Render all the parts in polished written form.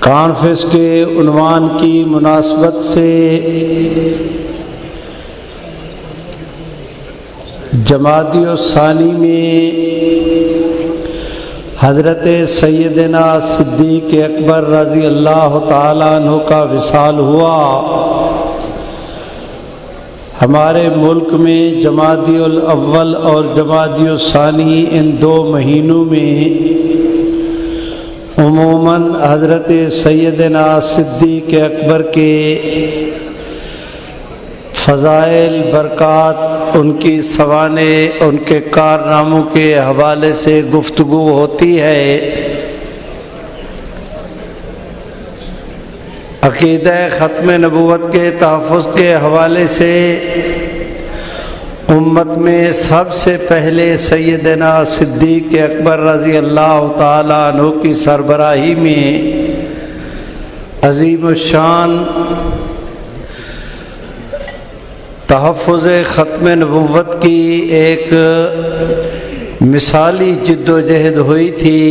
Conference کے عنوان کی مناسبت سے جمادی الثانی میں حضرت سیدنا صدیق اکبر رضی اللہ تعالیٰ عنہ کا وصال ہوا۔ ہمارے ملک میں جمادی الاول اور جمادی الثانی ان دو مہینوں میں عموماً حضرت سیدنا صدیق اکبر کے فضائل، برکات، ان کی سوانح، ان کے کارناموں کے حوالے سے گفتگو ہوتی ہے۔ عقیدہ ختم نبوت کے تحفظ کے حوالے سے امت میں سب سے پہلے سیدنا صدیق اکبر رضی اللہ تعالیٰ عنہ کی سربراہی میں عظیم الشان تحفظ ختم نبوت کی ایک مثالی جد و جہد ہوئی تھی۔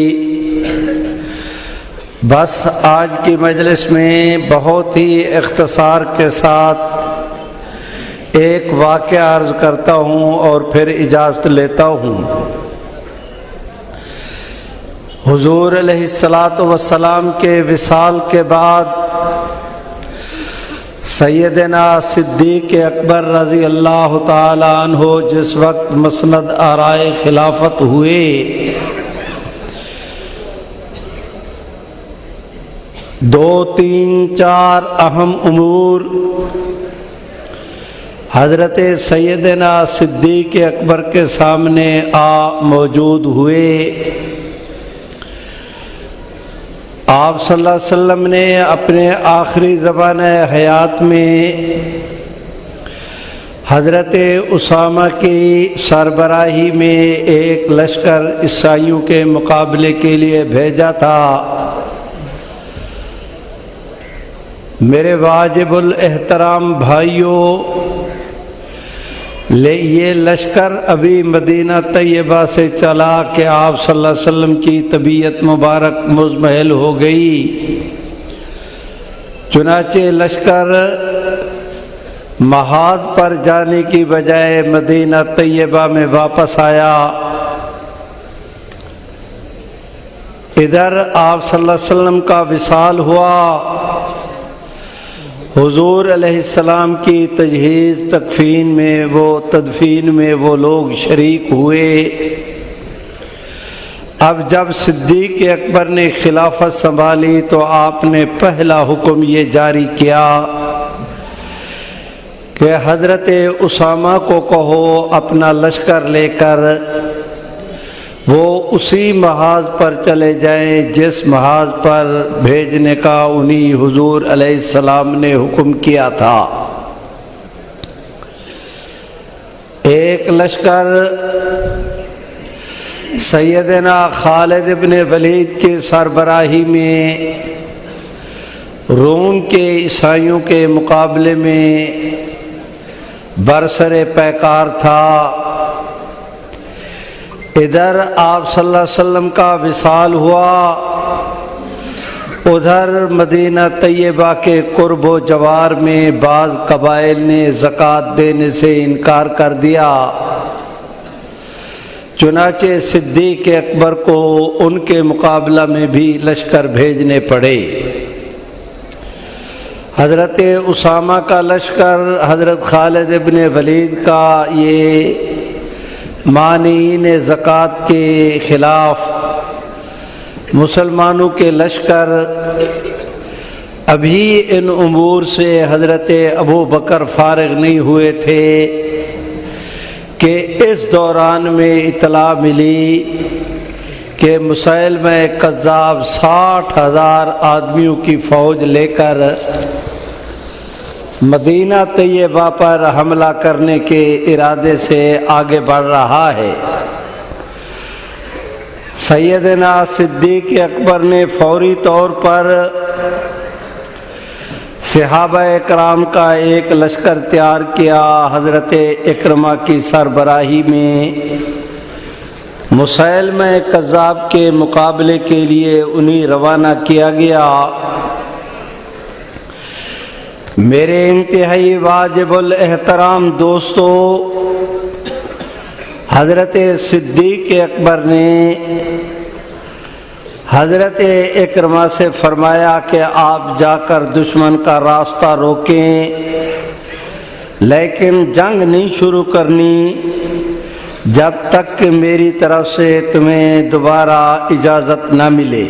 بس آج کی مجلس میں بہت ہی اختصار کے ساتھ ایک واقعہ عرض کرتا ہوں اور پھر اجازت لیتا ہوں۔ حضور علیہ الصلاۃ والسلام کے وصال کے بعد سیدنا صدیق اکبر رضی اللہ تعالی عنہ جس وقت مسند آرائے خلافت ہوئے، دو تین چار اہم امور حضرت سیدنا صدیق اکبر کے سامنے موجود ہوئے۔ آپ صلی اللہ علیہ وسلم نے اپنے آخری زمان حیات میں حضرت اسامہ کی سربراہی میں ایک لشکر عیسائیوں کے مقابلے کے لیے بھیجا تھا۔ میرے واجب الاحترام بھائیوں، یہ لشکر ابھی مدینہ طیبہ سے چلا کہ آپ صلی اللہ علیہ وسلم کی طبیعت مبارک مضمحل ہو گئی۔ چنانچہ لشکر محاذ پر جانے کی بجائے مدینہ طیبہ میں واپس آیا۔ ادھر آپ صلی اللہ علیہ وسلم کا وصال ہوا، حضور علیہ السلام کی تجہیز تدفین میں وہ لوگ شریک ہوئے۔ اب جب صدیق اکبر نے خلافت سنبھالی تو آپ نے پہلا حکم یہ جاری کیا کہ حضرت اسامہ کو کہو اپنا لشکر لے کر وہ اسی محاذ پر چلے جائیں جس محاذ پر بھیجنے کا انہی حضور علیہ السلام نے حکم کیا تھا۔ ایک لشکر سیدنا خالد بن ولید کے سربراہی میں روم کے عیسائیوں کے مقابلے میں برسر پیکار تھا۔ ادھر آپ صلی اللہ علیہ وسلم کا وصال ہوا، ادھر مدینہ طیبہ کے قرب و جوار میں بعض قبائل نے زکوٰۃ دینے سے انکار کر دیا۔ چنانچہ صدیق اکبر کو ان کے مقابلہ میں بھی لشکر بھیجنے پڑے۔ حضرت اسامہ کا لشکر حضرت خالد بن ولید کا یہ مانعین زکوٰۃ کے خلاف مسلمانوں کے لشکر ابھی ان امور سے حضرت ابو بکر فارغ نہیں ہوئے تھے کہ اس دوران میں اطلاع ملی کہ مسیلمہ کذاب 60,000 آدمیوں کی فوج لے کر مدینہ طیبہ پر حملہ کرنے کے ارادے سے آگے بڑھ رہا ہے۔ سیدنا صدیق اکبر نے فوری طور پر صحابہ اکرام کا ایک لشکر تیار کیا۔ حضرت اکرمہ کی سربراہی میں مسیلمہ کذاب کے مقابلے کے لیے انہیں روانہ کیا گیا۔ میرے انتہائی واجب الاحترام دوستو، حضرت صدیق اکبر نے حضرت اکرمہ سے فرمایا کہ آپ جا کر دشمن کا راستہ روکیں، لیکن جنگ نہیں شروع کرنی جب تک کہ میری طرف سے تمہیں دوبارہ اجازت نہ ملے۔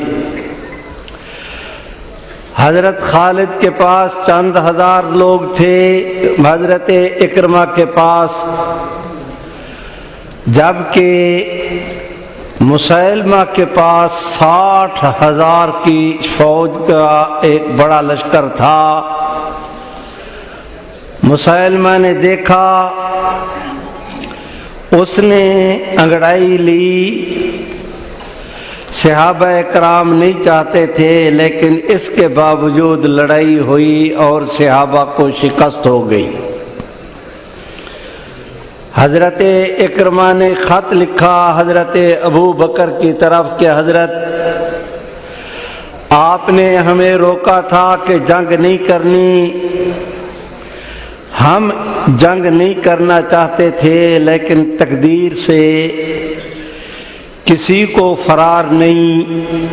حضرت خالد کے پاس چند ہزار لوگ تھے، حضرت اکرمہ کے پاس، جبکہ مسیلمہ کے پاس 60,000 کی فوج کا ایک بڑا لشکر تھا۔ مسیلمہ نے دیکھا، اس نے انگڑائی لی۔ صحابہ کرام نہیں چاہتے تھے، لیکن اس کے باوجود لڑائی ہوئی اور صحابہ کو شکست ہو گئی۔ حضرت اکرمہ نے خط لکھا حضرت ابو بکر کی طرف کہ حضرت، آپ نے ہمیں روکا تھا کہ جنگ نہیں کرنی، ہم جنگ نہیں کرنا چاہتے تھے، لیکن تقدیر سے کسی کو فرار نہیں،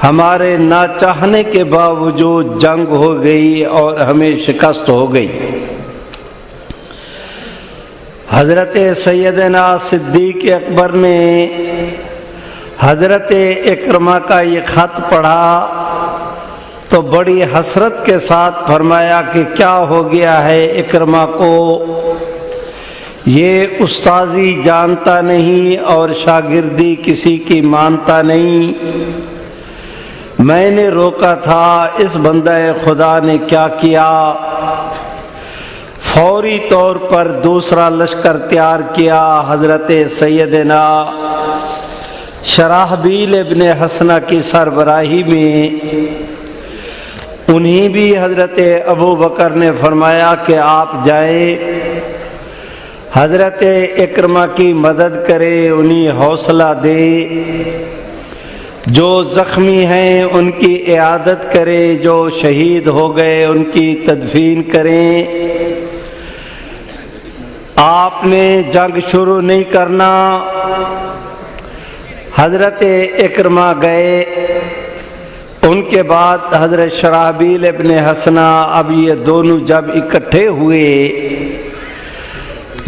ہمارے نہ چاہنے کے باوجود جنگ ہو گئی اور ہمیں شکست ہو گئی۔ حضرت سیدنا صدیق اکبر نے حضرت اکرمہ کا یہ خط پڑھا تو بڑی حسرت کے ساتھ فرمایا کہ کیا ہو گیا ہے اکرمہ کو، یہ استاذی جانتا نہیں اور شاگردی کسی کی مانتا نہیں۔ میں نے روکا تھا، اس بندہ خدا نے کیا کیا، فوری طور پر دوسرا لشکر تیار کیا۔ حضرت سیدنا شراحبیل ابن حسنہ کی سربراہی میں انہیں بھی حضرت ابو بکر نے فرمایا کہ آپ جائیں، حضرت اکرمہ کی مدد کرے، انہیں حوصلہ دے، جو زخمی ہیں ان کی عیادت کرے، جو شہید ہو گئے ان کی تدفین کریں۔ آپ نے جنگ شروع نہیں کرنا۔ حضرت اکرمہ گئے، ان کے بعد حضرت شراحبیل ابن حسنہ، اب یہ دونوں جب اکٹھے ہوئے،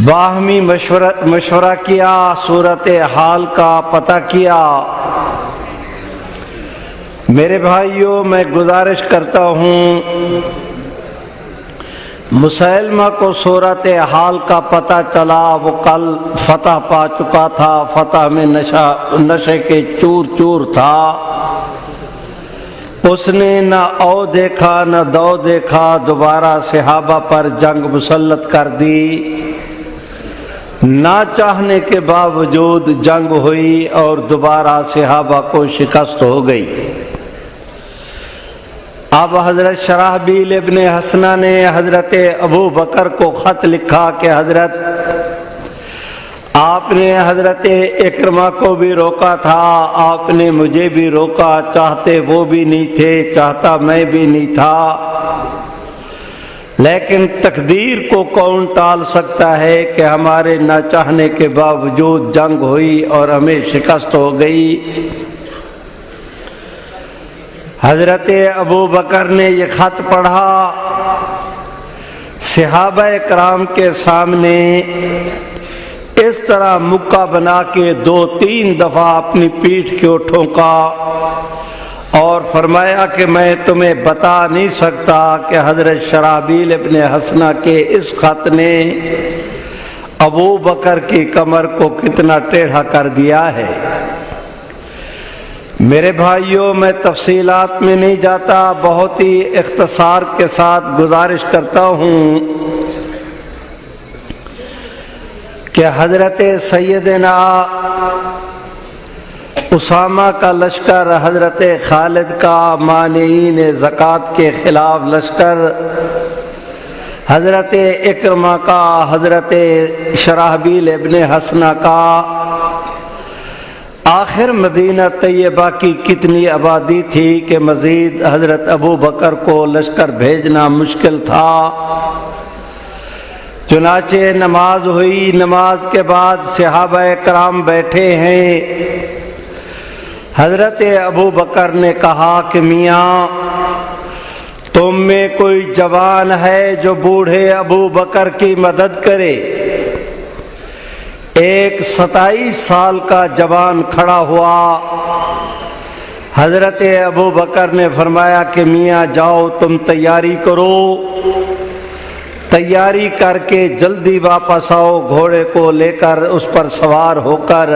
باہمی مشورہ کیا، صورت حال کا پتہ کیا۔ میرے بھائیوں، میں گزارش کرتا ہوں، مسیلمہ کو صورت حال کا پتہ چلا، وہ کل فتح پا چکا تھا، فتح میں نشے کے چور چور تھا، اس نے نہ او دیکھا نہ دو دیکھا، دوبارہ صحابہ پر جنگ مسلط کر دی۔ نہ چاہنے کے باوجود جنگ ہوئی اور دوبارہ صحابہ کو شکست ہو گئی۔ اب حضرت شراحبیل ابن حسنہ نے حضرت ابو بکر کو خط لکھا کہ حضرت، آپ نے حضرت اکرمہ کو بھی روکا تھا، آپ نے مجھے بھی روکا، چاہتے وہ بھی نہیں تھے، چاہتا میں بھی نہیں تھا، لیکن تقدیر کو کون ٹال سکتا ہے کہ ہمارے نہ چاہنے کے باوجود جنگ ہوئی اور ہمیں شکست ہو گئی۔ حضرت ابو بکر نے یہ خط پڑھا، صحابہ کرام کے سامنے اس طرح مکہ بنا کے 2-3 دفعہ اپنی پیٹھ کو ٹھونکا اور فرمایا کہ میں تمہیں بتا نہیں سکتا کہ حضرت شراحبیل ابن حسنہ کے اس خط نے ابو بکر کی کمر کو کتنا ٹیڑھا کر دیا ہے۔ میرے بھائیوں، میں تفصیلات میں نہیں جاتا، بہت ہی اختصار کے ساتھ گزارش کرتا ہوں کہ حضرت سیدنا اسامہ کا لشکر، حضرت خالد کا مانعین زکوٰۃ کے خلاف لشکر، حضرت اکرمہ کا، حضرت شراحبیل ابن حسنہ کا، آخر مدینہ طیبہ کی کتنی آبادی تھی کہ مزید حضرت ابو بکر کو لشکر بھیجنا مشکل تھا۔ چنانچہ نماز ہوئی، نماز کے بعد صحابہ کرام بیٹھے ہیں۔ حضرت ابو بکر نے کہا کہ میاں تم میں کوئی جوان ہے جو بوڑھے ابو بکر کی مدد کرے؟ ایک 27 سال کا جوان کھڑا ہوا۔ حضرت ابو بکر نے فرمایا کہ میاں جاؤ تم تیاری کرو، تیاری کر کے جلدی واپس آؤ، گھوڑے کو لے کر اس پر سوار ہو کر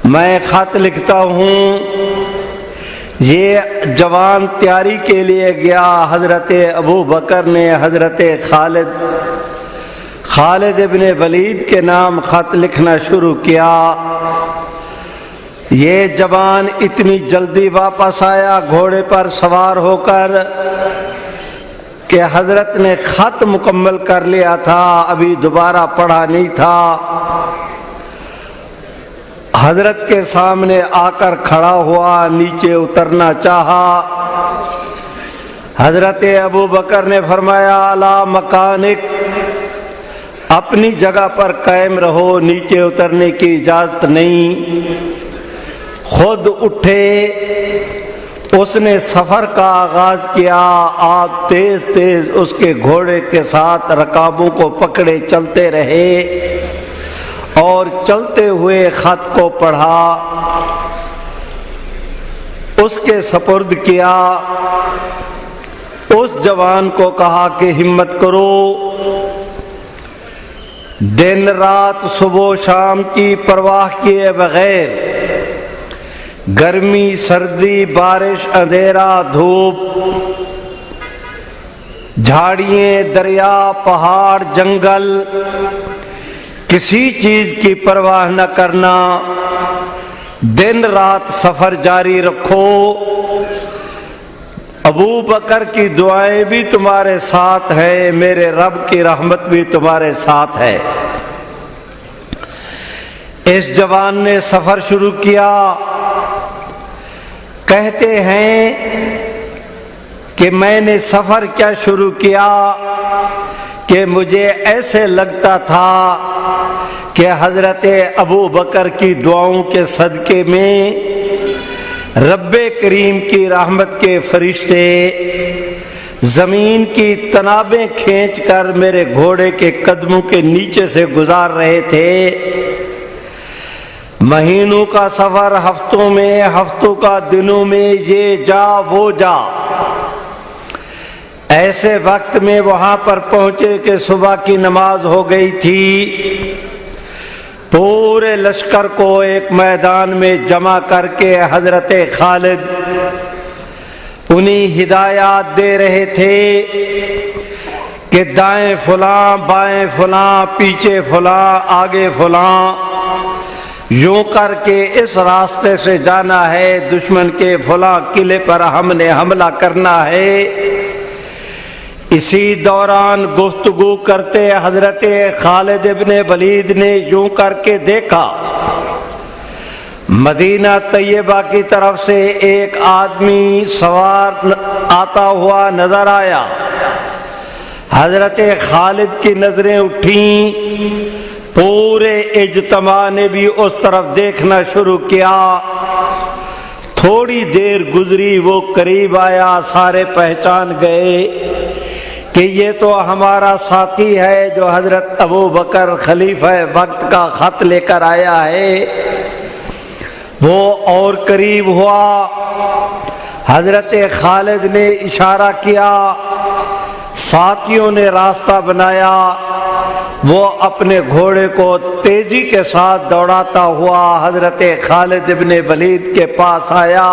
میں خط لکھتا ہوں۔ یہ جوان تیاری کے لیے گیا۔ حضرت ابو بکر نے حضرت خالد ابن ولید کے نام خط لکھنا شروع کیا۔ یہ جوان اتنی جلدی واپس آیا گھوڑے پر سوار ہو کر کہ حضرت نے خط مکمل کر لیا تھا، ابھی دوبارہ پڑھا نہیں تھا۔ حضرت کے سامنے آ کر کھڑا ہوا، نیچے اترنا چاہا۔ حضرت ابو بکر نے فرمایا الا مکانک، اپنی جگہ پر قائم رہو، نیچے اترنے کی اجازت نہیں۔ خود اٹھے، اس نے سفر کا آغاز کیا۔ آپ تیز تیز اس کے گھوڑے کے ساتھ رکابوں کو پکڑے چلتے رہے اور چلتے ہوئے خط کو پڑھا، اس کے سپرد کیا۔ اس جوان کو کہا کہ ہمت کرو، دن رات صبح و شام کی پرواہ کیے بغیر، گرمی سردی بارش اندھیرا دھوپ، جھاڑیاں دریا پہاڑ جنگل، کسی چیز کی پرواہ نہ کرنا، دن رات سفر جاری رکھو۔ ابو بکر کی دعائیں بھی تمہارے ساتھ ہیں، میرے رب کی رحمت بھی تمہارے ساتھ ہے۔ اس جوان نے سفر شروع کیا۔ کہتے ہیں کہ میں نے سفر کیا شروع کیا کہ مجھے ایسے لگتا تھا کہ حضرت ابو بکر کی دعاؤں کے صدقے میں رب کریم کی رحمت کے فرشتے زمین کی تنابیں کھینچ کر میرے گھوڑے کے قدموں کے نیچے سے گزار رہے تھے۔ مہینوں کا سفر ہفتوں میں، ہفتوں کا دنوں میں، یہ جا وہ جا۔ ایسے وقت میں وہاں پر پہنچے کہ صبح کی نماز ہو گئی تھی۔ پورے لشکر کو ایک میدان میں جمع کر کے حضرت خالد انہیں ہدایات دے رہے تھے کہ دائیں فلاں، بائیں فلاں، پیچھے فلاں، آگے فلاں، یوں کر کے اس راستے سے جانا ہے، دشمن کے فلاں قلعے پر ہم نے حملہ کرنا ہے۔ اسی دوران گفتگو کرتے حضرت خالد ابن ولید نے یوں کر کے دیکھا، مدینہ طیبہ کی طرف سے ایک آدمی سوار آتا ہوا نظر آیا۔ حضرت خالد کی نظریں اٹھیں، پورے اجتماع نے بھی اس طرف دیکھنا شروع کیا۔ تھوڑی دیر گزری، وہ قریب آیا، سارے پہچان گئے کہ یہ تو ہمارا ساتھی ہے جو حضرت ابو بکر خلیفہ وقت کا خط لے کر آیا ہے۔ وہ اور قریب ہوا، حضرت خالد نے اشارہ کیا، ساتھیوں نے راستہ بنایا، وہ اپنے گھوڑے کو تیزی کے ساتھ دوڑاتا ہوا حضرت خالد ابن ولید کے پاس آیا،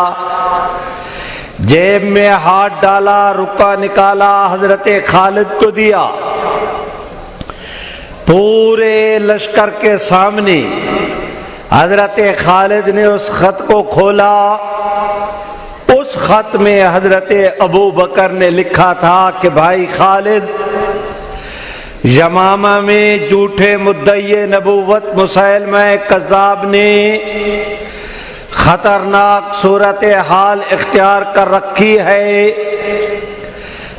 جیب میں ہاتھ ڈالا، رکا نکالا، حضرت خالد کو دیا۔ پورے لشکر کے سامنے حضرت خالد نے اس خط کو کھولا۔ اس خط میں حضرت ابو بکر نے لکھا تھا کہ بھائی خالد، یمامہ میں جھوٹے مدعی نبوت مسیلمہ کذاب نے خطرناک صورتحال اختیار کر رکھی ہے۔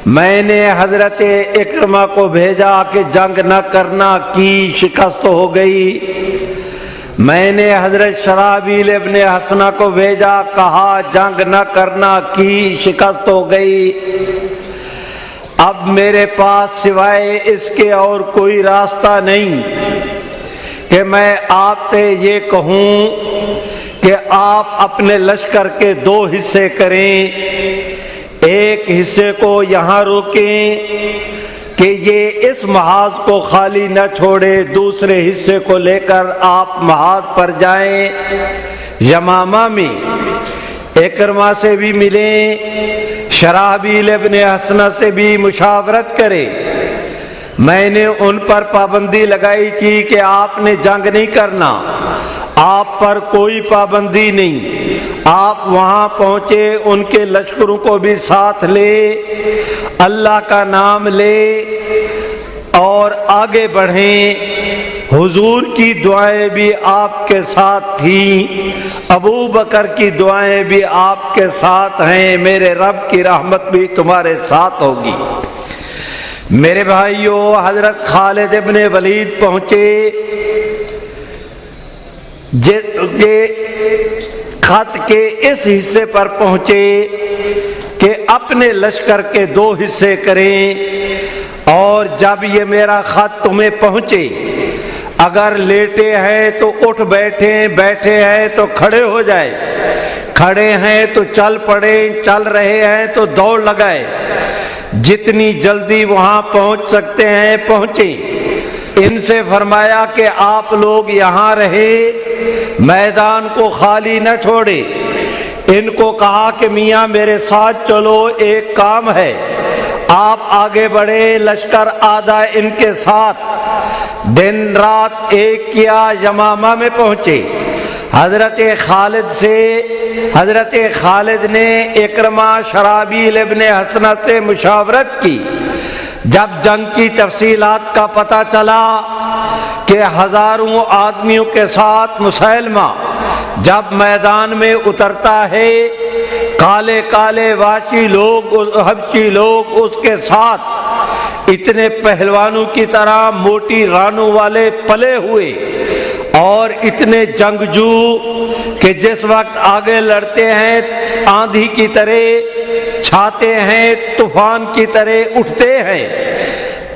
میں نے حضرت اکرمہ کو بھیجا کہ جنگ نہ کرنا، کی شکست ہو گئی۔ میں نے حضرت شرحبیل ابن حسنہ کو بھیجا، کہا جنگ نہ کرنا، کی شکست ہو گئی۔ اب میرے پاس سوائے اس کے اور کوئی راستہ نہیں کہ میں آپ سے یہ کہوں کہ آپ اپنے لشکر کے 2 حصے کریں، ایک حصے کو یہاں روکیں کہ یہ اس محاذ کو خالی نہ چھوڑے، دوسرے حصے کو لے کر آپ محاذ پر جائیں، یمامہ میں اکرمہ سے بھی ملیں، شرحبیل ابن حسنہ سے بھی مشاورت کرے۔ میں نے ان پر پابندی لگائی تھی کہ آپ نے جنگ نہیں کرنا، آپ پر کوئی پابندی نہیں، آپ وہاں پہنچے، ان کے لشکروں کو بھی ساتھ لے، اللہ کا نام لے اور آگے بڑھیں۔ حضور کی دعائیں بھی آپ کے ساتھ تھیں، ابو بکر کی دعائیں بھی آپ کے ساتھ ہیں، میرے رب کی رحمت بھی تمہارے ساتھ ہوگی۔ میرے بھائیوں، حضرت خالد ابن ولید پہنچے، خط کے اس حصے پر پہنچے کہ اپنے لشکر کے 2 حصے کریں، اور جب یہ میرا خط تمہیں پہنچے، اگر لیٹے ہیں تو اٹھ بیٹھیں، بیٹھے ہیں تو کھڑے ہو جائے، کھڑے ہیں تو چل پڑے، چل رہے ہیں تو دوڑ لگائے، جتنی جلدی وہاں پہنچ سکتے ہیں پہنچیں۔ ان سے فرمایا کہ آپ لوگ یہاں رہے، میدان کو خالی نہ چھوڑے۔ ان کو کہا کہ میاں میرے ساتھ چلو، ایک کام ہے، آپ آگے بڑھے، لشکر آدھا ان کے ساتھ، دن رات ایک کیا، یمامہ میں پہنچے۔ حضرت خالد نے اکرمہ شرحبیل ابن حسنہ سے مشاورت کی۔ جب جنگ کی تفصیلات کا پتہ چلا کہ 1000 آدمیوں کے ساتھ مسیلمہ جب میدان میں اترتا ہے، کالے کالے وحشی لوگ، حبشی لوگ اس کے ساتھ، اتنے پہلوانوں کی طرح موٹی رانوں والے پلے ہوئے، اور اتنے جنگجو کہ جس وقت آگے لڑتے ہیں آندھی کی طرح چھاتے ہیں، طوفان کی طرح اٹھتے ہیں،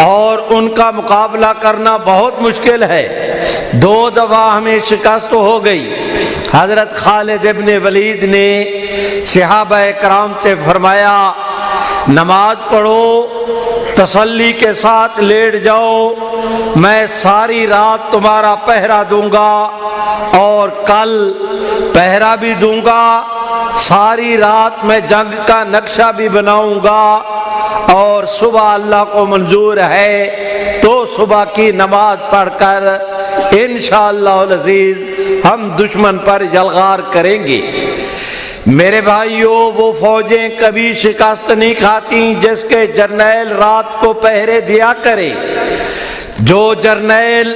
اور ان کا مقابلہ کرنا بہت مشکل ہے۔ 2 دفعہ ہمیں شکست ہو گئی۔ حضرت خالد ابن ولید نے صحابہ کرام سے فرمایا، نماز پڑھو، تسلی کے ساتھ لیٹ جاؤ، میں ساری رات تمہارا پہرا دوں گا، اور کل پہرا بھی دوں گا، ساری رات میں جنگ کا نقشہ بھی بناؤں گا، اور صبح اللہ کو منظور ہے تو صبح کی نماز پڑھ کر انشاءاللہ العزیز ہم دشمن پر یلغار کریں گے۔ میرے بھائیوں، وہ فوجیں کبھی شکست نہیں کھاتی جس کے جرنیل رات کو پہرے دیا کرے۔ جو جرنیل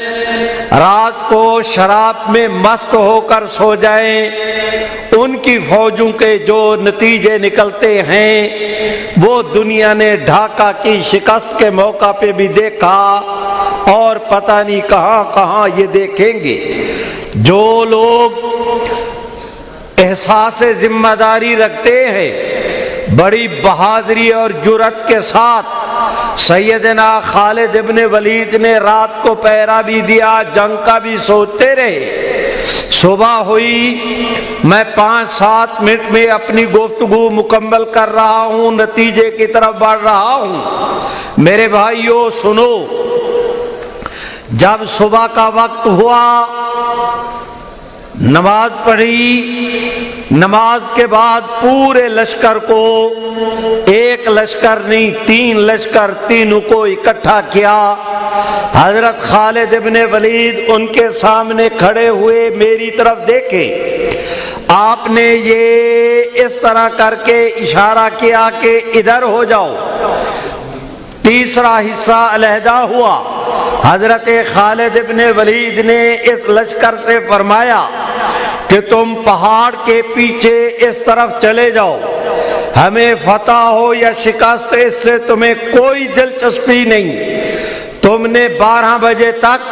رات کو شراب میں مست ہو کر سو جائیں، ان کی فوجوں کے جو نتیجے نکلتے ہیں وہ دنیا نے ڈھاکہ کی شکست کے موقع پہ بھی دیکھا، اور پتہ نہیں کہاں کہاں یہ دیکھیں گے۔ جو لوگ احساس ذمہ داری رکھتے ہیں، بڑی بہادری اور جرأت کے ساتھ سیدنا خالد ابن ولید نے رات کو پہرا بھی دیا، جنگ کا بھی سوچتے رہے۔ صبح ہوئی، میں 5-7 منٹ میں اپنی گفتگو مکمل کر رہا ہوں، نتیجے کی طرف بڑھ رہا ہوں۔ میرے بھائیوں سنو، جب صبح کا وقت ہوا، نماز پڑھی، نماز کے بعد پورے لشکر کو، ایک لشکر نہیں 3 لشکر، تینوں کو اکٹھا کیا۔ حضرت خالد ابن ولید ان کے سامنے کھڑے ہوئے، میری طرف دیکھے، آپ نے یہ اس طرح کر کے اشارہ کیا کہ ادھر ہو جاؤ۔ تیسرا حصہ علیحدہ ہوا۔ حضرت خالد ابن ولید نے اس لشکر سے فرمایا کہ تم پہاڑ کے پیچھے اس طرف چلے جاؤ، ہمیں فتح ہو یا شکست اس سے تمہیں کوئی دلچسپی نہیں۔ تم نے 12 بجے تک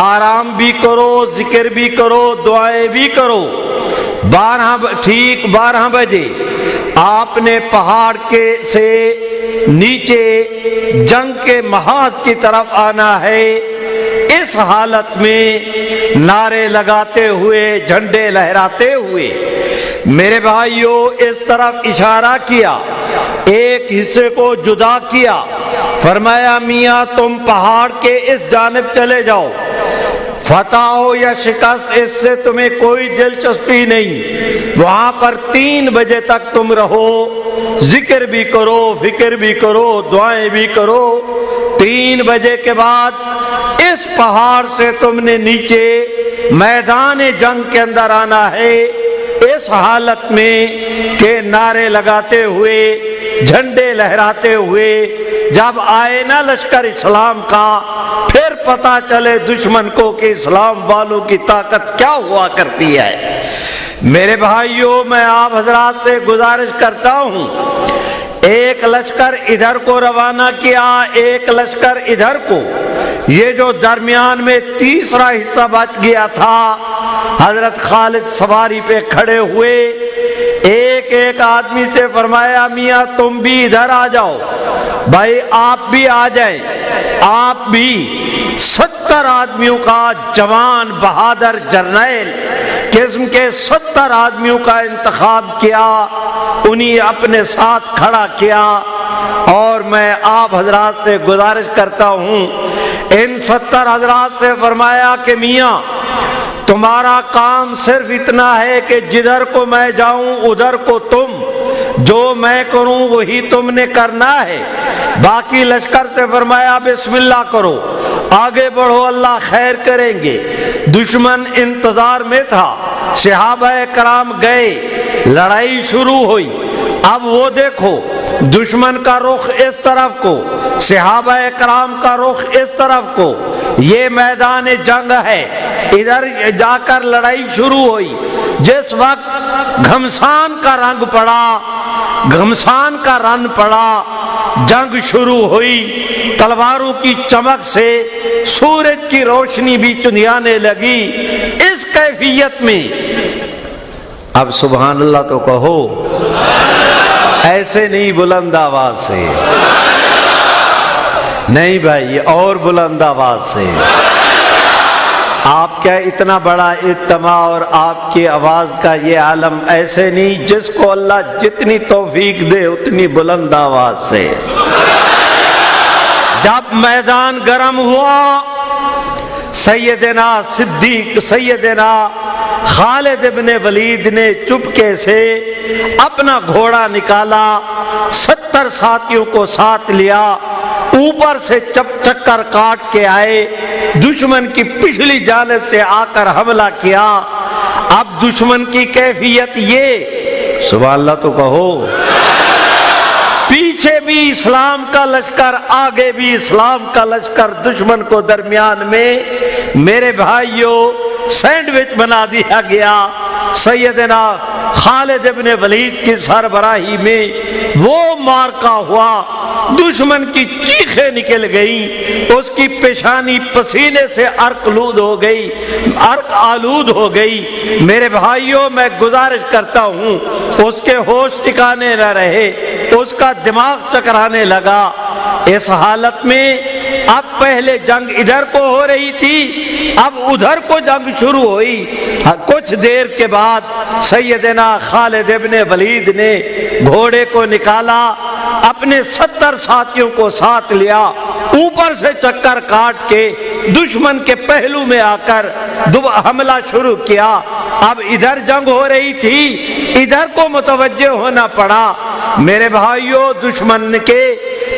آرام بھی کرو، ذکر بھی کرو، دعائیں بھی کرو۔ 12 بجے آپ نے پہاڑ کے سے نیچے جنگ کے محاذ کی طرف آنا ہے۔ اس حالت میں نعرے لگاتے ہوئے، جھنڈے لہراتے ہوئے میرے بھائیوں اس طرف اشارہ کیا، ایک حصے کو جدا کیا، فرمایا میاں تم پہاڑ کے اس جانب چلے جاؤ، فتح ہو یا شکست اس سے تمہیں کوئی دلچسپی نہیں، وہاں پر 3 بجے تک تم رہو، ذکر بھی کرو، فکر بھی کرو، دعائیں بھی کرو۔ 3 بجے کے بعد اس پہاڑ سے تم نے نیچے میدان جنگ کے اندر آنا ہے، اس حالت میں کہ نعرے لگاتے ہوئے، جھنڈے لہراتے ہوئے جب آئے نا لشکر اسلام کا، پھر پتہ چلے دشمن کو کہ اسلام والوں کی طاقت کیا ہوا کرتی ہے۔ میرے بھائیوں میں آپ حضرات سے گزارش کرتا ہوں، ایک لشکر ادھر کو روانہ کیا، ایک لشکر ادھر کو، یہ جو درمیان میں تیسرا حصہ بچ گیا تھا، حضرت خالد سواری پہ کھڑے ہوئے، ایک ایک آدمی سے فرمایا میاں تم بھی ادھر آ جاؤ، بھائی آپ بھی آ جائیں، آپ بھی 70 آدمیوں کا جوان بہادر جرنیل قسم کے 70 آدمیوں کا انتخاب کیا، انہیں اپنے ساتھ کھڑا کیا، اور میں آپ حضرات سے گزارش کرتا ہوں، ان 70 حضرات سے فرمایا کہ میاں تمہارا کام صرف اتنا ہے کہ جدھر کو میں جاؤں ادھر کو تم، جو میں کروں وہی تم نے کرنا ہے۔ باقی لشکر سے فرمایا بسم اللہ کرو، آگے بڑھو، اللہ خیر کریں گے۔ دشمن انتظار میں تھا، صحابہ کرام گئے، لڑائی شروع ہوئی۔ اب وہ دیکھو دشمن کا رخ اس طرف کو، صحابہ کرام کا رخ اس طرف کو، یہ میدان جنگ ہے، ادھر جا کر لڑائی شروع ہوئی۔ جس وقت گھمسان کا رنگ پڑا، جنگ شروع ہوئی، تلواروں کی چمک سے سورج کی روشنی بھی چندیانے لگی۔ اس کیفیت میں اب سبحان اللہ تو کہو، ایسے نہیں بلند آواز سے، نہیں بھائی اور بلند آواز سے۔ آپ کیا اتنا بڑا اجتماع اور آپ کی آواز کا یہ عالم، ایسے نہیں، جس کو اللہ جتنی توفیق دے اتنی بلند آواز سے۔ جب میدان گرم ہوا، سیدنا خالد ابن ولید نے چپکے سے اپنا گھوڑا نکالا، 70 ساتھیوں کو ساتھ لیا، اوپر سے چکر کاٹ کے آئے، دشمن کی پچھلی جانب سے آ کر حملہ کیا۔ اب دشمن کی کیفیت یہ، سبحان اللہ تو کہو، پیچھے بھی اسلام کا لشکر، آگے بھی اسلام کا لشکر، دشمن کو درمیان میں میرے بھائیوں سینڈوچ بنا دیا گیا۔ سیدنا خالد ابن ولید کی سربراہی میں وہ مارکا ہوا، دشمن کی چیخیں نکل گئیں، اس کی پیشانی پسینے سے عرق آلود ہو گئی۔ میرے بھائیوں میں گزارش کرتا ہوں، اس کے ہوش ٹھکانے نہ رہے، اس کا دماغ چکرانے لگا۔ اس حالت میں اب پہلے جنگ ادھر کو ہو رہی تھی، اب ادھر کو جنگ شروع ہوئی۔ کچھ دیر کے بعد سیدنا خالد ابن ولید نے گھوڑے کو نکالا، اپنے 70 ساتھیوں کو ساتھ لیا، اوپر سے چکر کاٹ کے دشمن کے پہلو میں آ کر حملہ شروع کیا۔ اب ادھر جنگ ہو رہی تھی، ادھر کو متوجہ ہونا پڑا۔ میرے بھائیوں دشمن کے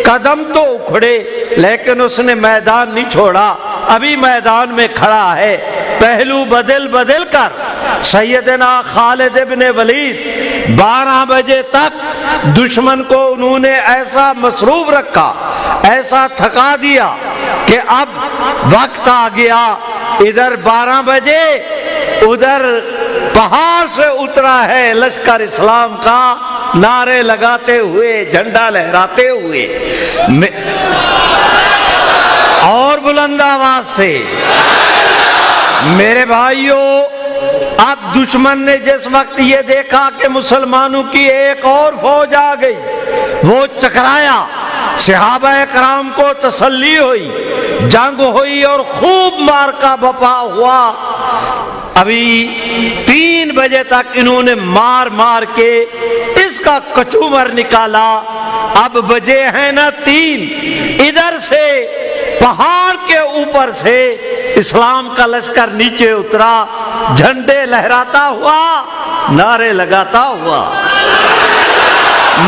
قدم تو اکھڑے، لیکن اس نے میدان نہیں چھوڑا، ابھی میدان میں کھڑا ہے۔ پہلو بدل بدل کر سیدنا خالد ابن ولید 12 بجے تک دشمن کو انہوں نے ایسا مصروف رکھا، ایسا تھکا دیا کہ اب وقت آ گیا، ادھر 12 بجے ادھر پہاڑ سے اترا ہے لشکر اسلام کا، نعرے لگاتے ہوئے، جھنڈا لہراتے ہوئے اور بلند آواز سے۔ میرے بھائیوں، اب دشمن نے جس وقت یہ دیکھا کہ مسلمانوں کی ایک اور فوج آ گئی، وہ چکرایا، صحابہ کرام کو تسلی ہوئی، جنگ ہوئی اور خوب مارکا بپا ہوا۔ ابھی 3 بجے تک انہوں نے مار مار کے اس کا کچومر نکالا۔ اب بجے ہیں نا 3، ادھر سے پہاڑ کے اوپر سے اسلام کا لشکر نیچے اترا، جھنڈے لہراتا ہوا، نعرے لگاتا ہوا۔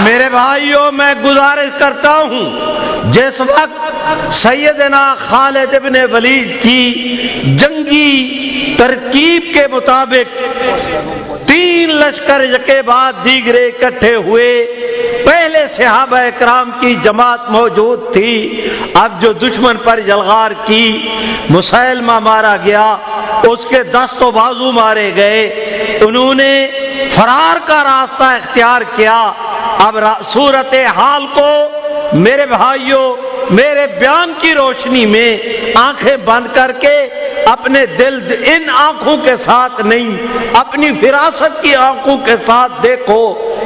میرے بھائیوں، میں گزارش کرتا ہوں، جس وقت سیدنا خالد ابن ولید کی جنگی ترکیب کے مطابق 3 لشکر کے بعد دیگرے اکٹھے ہوئے، پہلے صحابہ کرام کی جماعت موجود تھی، اب جو دشمن پر یلغار کی، مسیلمہ مارا گیا، اس کے دست و بازو مارے گئے، انہوں نے فرار کا راستہ اختیار کیا۔ اب صورتحال کو میرے بھائیوں، میرے بیان کی روشنی میں آنکھیں بند کر کے اپنے دل، ان آنکھوں کے ساتھ نہیں، اپنی فراست کی آنکھوں کے ساتھ دیکھو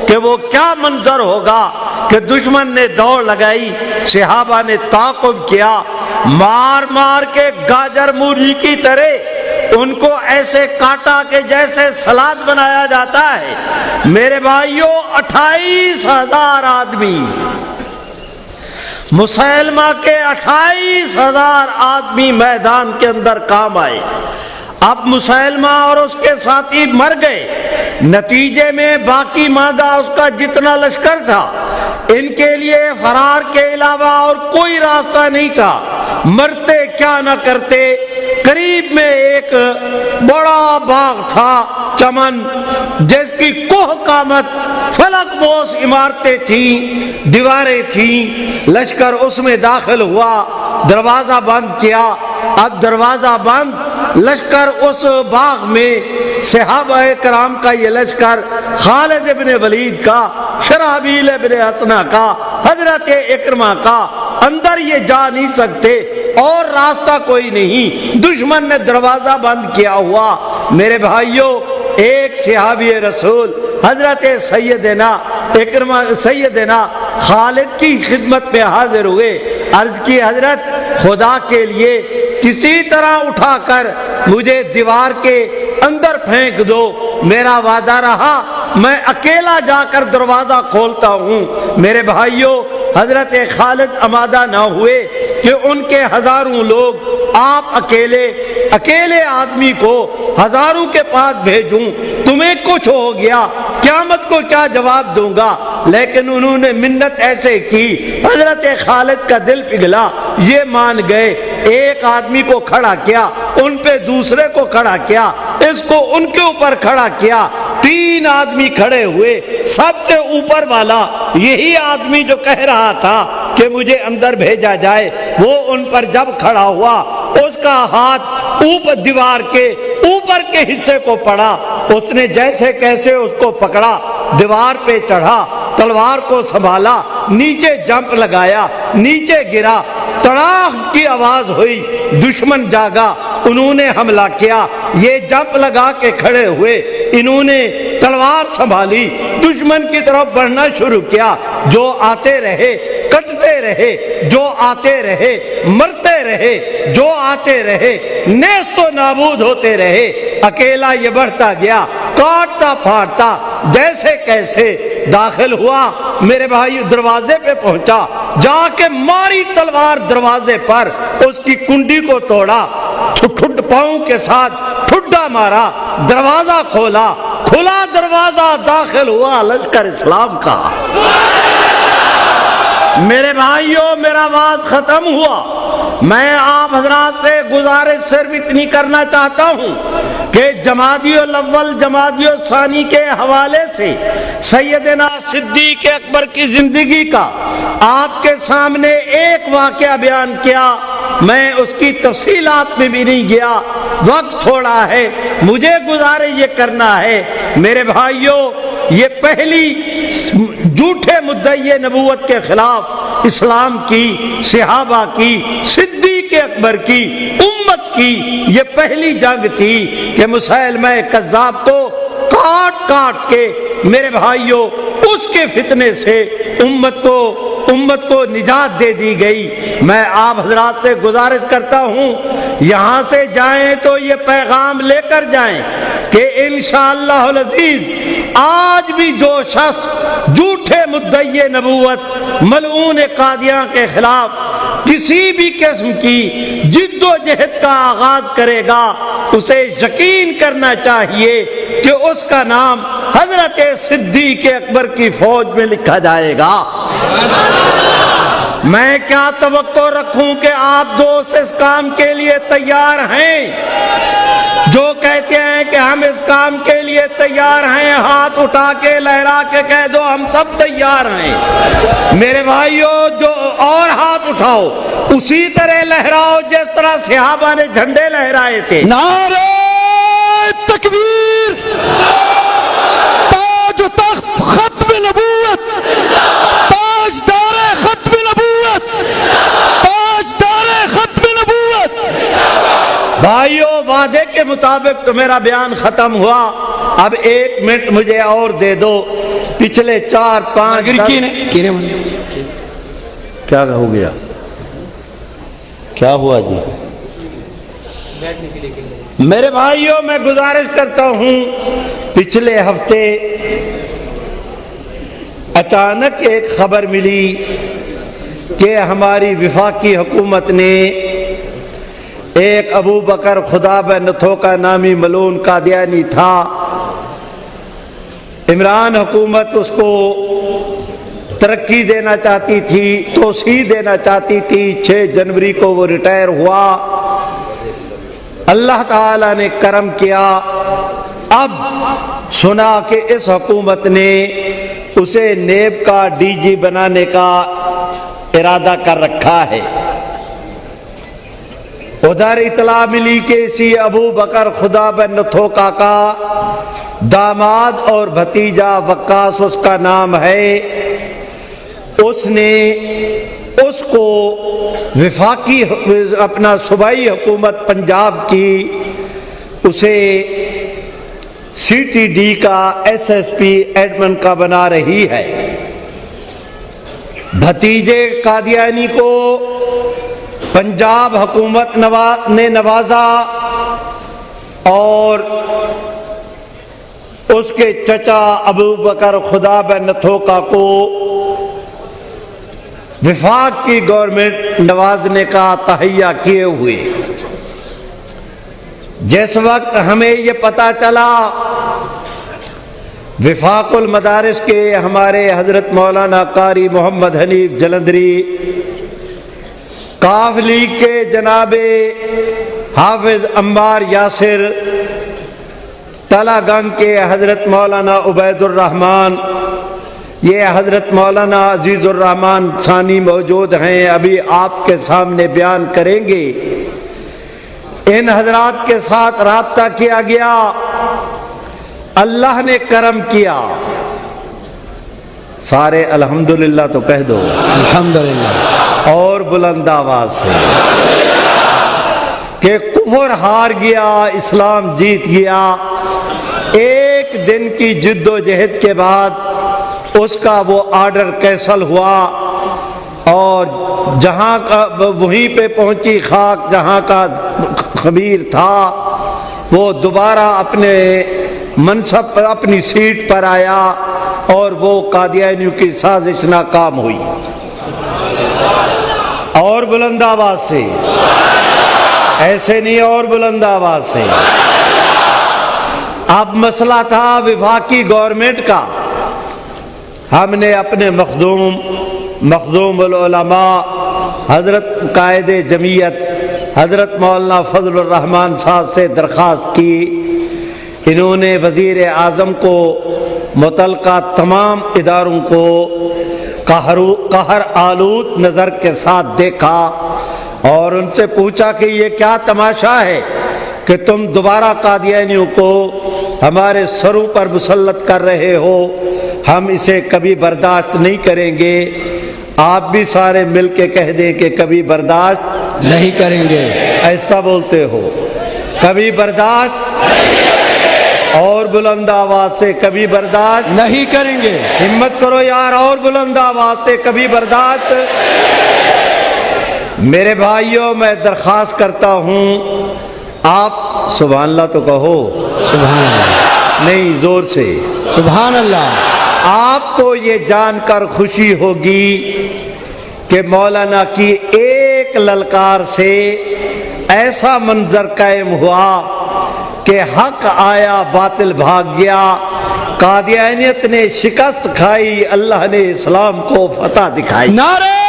کہ وہ کیا منظر ہوگا کہ دشمن نے دوڑ لگائی، صحابہ نے تعاقب کیا، مار مار کے گاجر مولی کی طرح ان کو ایسے کاٹا کہ جیسے سلاد بنایا جاتا ہے۔ میرے بھائیوں، 28,000 آدمی، مسیلمہ کے 28,000 آدمی میدان کے اندر کام آئے۔ اب مسیلمہ اور اس کے ساتھی مر گئے، نتیجے میں باقی ماندہ اس کا جتنا لشکر تھا، ان کے لیے فرار کے علاوہ اور کوئی راستہ نہیں تھا، مرتے کیا نہ کرتے۔ قریب میں ایک بڑا باغ تھا، چمن، جس کی کوہ قامت فلک بوس عمارتیں تھیں، دیواریں تھیں، لشکر اس میں داخل ہوا، دروازہ بند کیا۔ اب دروازہ بند، لشکر اس باغ میں، صحابہ کرام کا یہ لشکر، خالد ابن ولید کا، شرحبیل ابن حسنہ کا، حضرت اکرمہ کا، اندر یہ جا نہیں سکتے اور راستہ کوئی نہیں، دشمن نے دروازہ بند کیا ہوا۔ میرے بھائیوں، ایک صحابی رسول حضرت سیدنا اکرمہ، سیدنا خالد کی خدمت میں حاضر ہوئے، عرض کی حضرت خدا کے لیے کسی طرح اٹھا کر مجھے دیوار کے اندر پھینک دو، میرا وعدہ رہا میں اکیلا جا کر دروازہ کھولتا ہوں۔ میرے بھائیوں، حضرت خالد آمادہ نہ ہوئے کہ ان کے ہزاروں لوگ، آپ اکیلے آدمی کو ہزاروں کے پاس بھیجوں، تمہیں کچھ ہو گیا قیامت کو کیا جواب دوں گا؟ لیکن انہوں نے منت ایسے کی، حضرت خالد کا دل پگھلا، یہ مان گئے، ایک آدمی کو کھڑا کیا، ان پہ دوسرے کو کھڑا کیا، اس کو ان کے اوپر کھڑا کیا، 3 آدمی کھڑے ہوئے، سب سے اوپر والا یہی آدمی جو کہہ رہا تھا کہ مجھے اندر بھیجا جائے، وہ ان پر جب کھڑا ہوا، اس کا ہاتھ اوپر دیوار کے اوپر کے حصے کو پڑا، اس نے جیسے کیسے اس کو پکڑا، دیوار پہ چڑھا، تلوار کو سنبھالا، نیچے جمپ لگایا، نیچے گرا، تڑاک کی آواز ہوئی، دشمن جاگا، انہوں نے حملہ کیا، یہ جمپ لگا کے کھڑے ہوئے، انہوں نے تلوار سنبھالی، دشمن کی طرف بڑھنا شروع کیا، جو آتے رہے کٹتے رہے، جو آتے رہے مرتے رہے، جو آتے رہے نیست و نابود ہوتے رہے، اکیلا یہ بڑھتا گیا، کاٹتا پھاڑتا، جیسے کیسے داخل ہوا، میرے بھائی دروازے پہ پہنچا، جا کے ماری تلوار دروازے پر، اس کی کنڈی کو توڑا، پاؤں کے ساتھ ٹھڈا مارا، دروازہ کھولا، کھلا دروازہ، داخل ہوا لشکر اسلام کا۔ میرے بھائیوں، میرا آواز ختم ہوا، میں آپ حضرات سے گزارش صرف اتنی کرنا چاہتا ہوں کہ جمادی الاول جمادی الثانی کے حوالے سے سیدنا صدیق اکبر کی زندگی کا آپ کے سامنے ایک واقعہ بیان کیا، میں اس کی تفصیلات میں بھی نہیں گیا، وقت تھوڑا ہے، مجھے گزارش یہ کرنا ہے میرے بھائیوں، یہ پہلی جھوٹے مدعی نبوت کے خلاف اسلام کی، صحابہ کی، صدیق اکبر کی، امت کی یہ پہلی جنگ تھی کہ مسیلمہ کذاب کو کاٹ کاٹ کے میرے بھائیوں اس کے فتنے سے امت کو نجات دے دی گئی۔ میں آپ حضرات سے گزارش کرتا ہوں یہاں سے جائیں تو یہ پیغام لے کر جائیں کہ انشاءاللہ العزیز آج بھی جو شخص جھوٹے مدعی نبوت ملعون قادیاں کے خلاف کسی بھی قسم کی جد و جہد کا آغاز کرے گا، اسے یقین کرنا چاہیے کہ اس کا نام حضرت صدیق اکبر کی فوج میں لکھا جائے گا۔ میں کیا توقع رکھوں کہ آپ دوست اس کام کے لیے تیار ہیں؟ جو کہتے ہیں کہ ہم اس کام کے لیے تیار ہیں، ہاتھ اٹھا کے لہرا کے کہہ دو ہم سب تیار ہیں۔ میرے بھائیوں جو اور ہاتھ اٹھاؤ اسی طرح لہراؤ جس طرح صحابہ نے جھنڈے لہرائے تھے۔ نعرہ تکبیر، تاج و تخت ختم نبوت، تاجدار ختم نبوت، تاجدار ختم نبوت۔ بھائیوں وعدے کے مطابق تو میرا بیان ختم ہوا، اب 1 منٹ مجھے اور دے دو۔ پچھلے 4-5 کیا ہو گیا؟ کیا ہوا جی؟ میرے بھائیوں میں گزارش کرتا ہوں، پچھلے ہفتے اچانک ایک خبر ملی کہ ہماری وفاقی حکومت نے ایک ابو بکر خدا بنتھو کا نامی ملعون قادیانی تھا، عمران حکومت اس کو ترقی دینا چاہتی تھی، توسیع دینا چاہتی تھی۔ 6 جنوری کو وہ ریٹائر ہوا، اللہ تعالیٰ نے کرم کیا، اب سنا کہ اس حکومت نے اسے نیب کا ڈی جی بنانے کا ارادہ کر رکھا ہے۔ ادھر اطلاع ملی کہ اسی ابو بکر خدا بنتھو کا داماد اور بھتیجا وقاص اس کا نام ہے، اس نے اس کو وفاقی اپنا صوبائی حکومت پنجاب کی اسے سی ٹی ڈی کا ایس ایس پی ایڈمن کا بنا رہی ہے۔ بھتیجے قادیانی کو پنجاب حکومت نے نوازا اور اس کے چچا ابو بکر خدا بنتھو کو وفاق کی گورنمنٹ نوازنے کا تہیہ کیے ہوئے۔ جس وقت ہمیں یہ پتہ چلا، وفاق المدارس کے ہمارے حضرت مولانا قاری محمد حنیف جلندری، کاف لیگ کے جناب حافظ عمار یاسر، تلا گنگ کے حضرت مولانا عبید الرحمن، یہ حضرت مولانا عزیز الرحمن ثانی موجود ہیں، ابھی آپ کے سامنے بیان کریں گے۔ ان حضرات کے ساتھ رابطہ کیا گیا، اللہ نے کرم کیا۔ سارے الحمدللہ تو کہہ دو، الحمدللہ، اور بلند آواز سے، کہ کفر ہار گیا، اسلام جیت گیا۔ ایک دن کی جد و جہد کے بعد اس کا وہ آرڈر کینسل ہوا، اور جہاں کا وہیں پہ پہنچی خاک جہاں کا خبیر تھا، وہ دوبارہ اپنے منصب پر اپنی سیٹ پر آیا، اور وہ قادیانیوں کی سازش ناکام ہوئی۔ اور بلند آواز سے، ایسے نہیں، اور بلند آواز سے۔ اب مسئلہ تھا وفاقی گورنمنٹ کا۔ ہم نے اپنے مخدوم العلماء حضرت قائد جمعیت حضرت مولانا فضل الرحمان صاحب سے درخواست کی. انہوں نے وزیر اعظم کو متعلقہ تمام اداروں کو قہر آلود نظر کے ساتھ دیکھا اور ان سے پوچھا کہ یہ کیا تماشا ہے کہ تم دوبارہ قادیانیوں کو ہمارے سروں پر مسلط کر رہے ہو. ہم اسے کبھی برداشت نہیں کریں گے. آپ بھی سارے مل کے کہہ دیں کہ کبھی برداشت نہیں کریں گے. ایسا بولتے ہو. کبھی برداشت اور بلند آواز سے کبھی برداشت نہیں کریں گے. ہمت کرو یار اور بلند آواز سے کبھی برداشت. میرے بھائیوں میں درخواست کرتا ہوں آپ سبحان اللہ تو کہو. سبحان اللہ. نہیں زور سے. سبحان اللہ. آپ کو یہ جان کر خوشی ہوگی کہ مولانا کی ایک للکار سے ایسا منظر قائم ہوا کہ حق آیا باطل بھاگ گیا. قادیانیت نے شکست کھائی, اللہ نے اسلام کو فتح دکھائی. نعرہ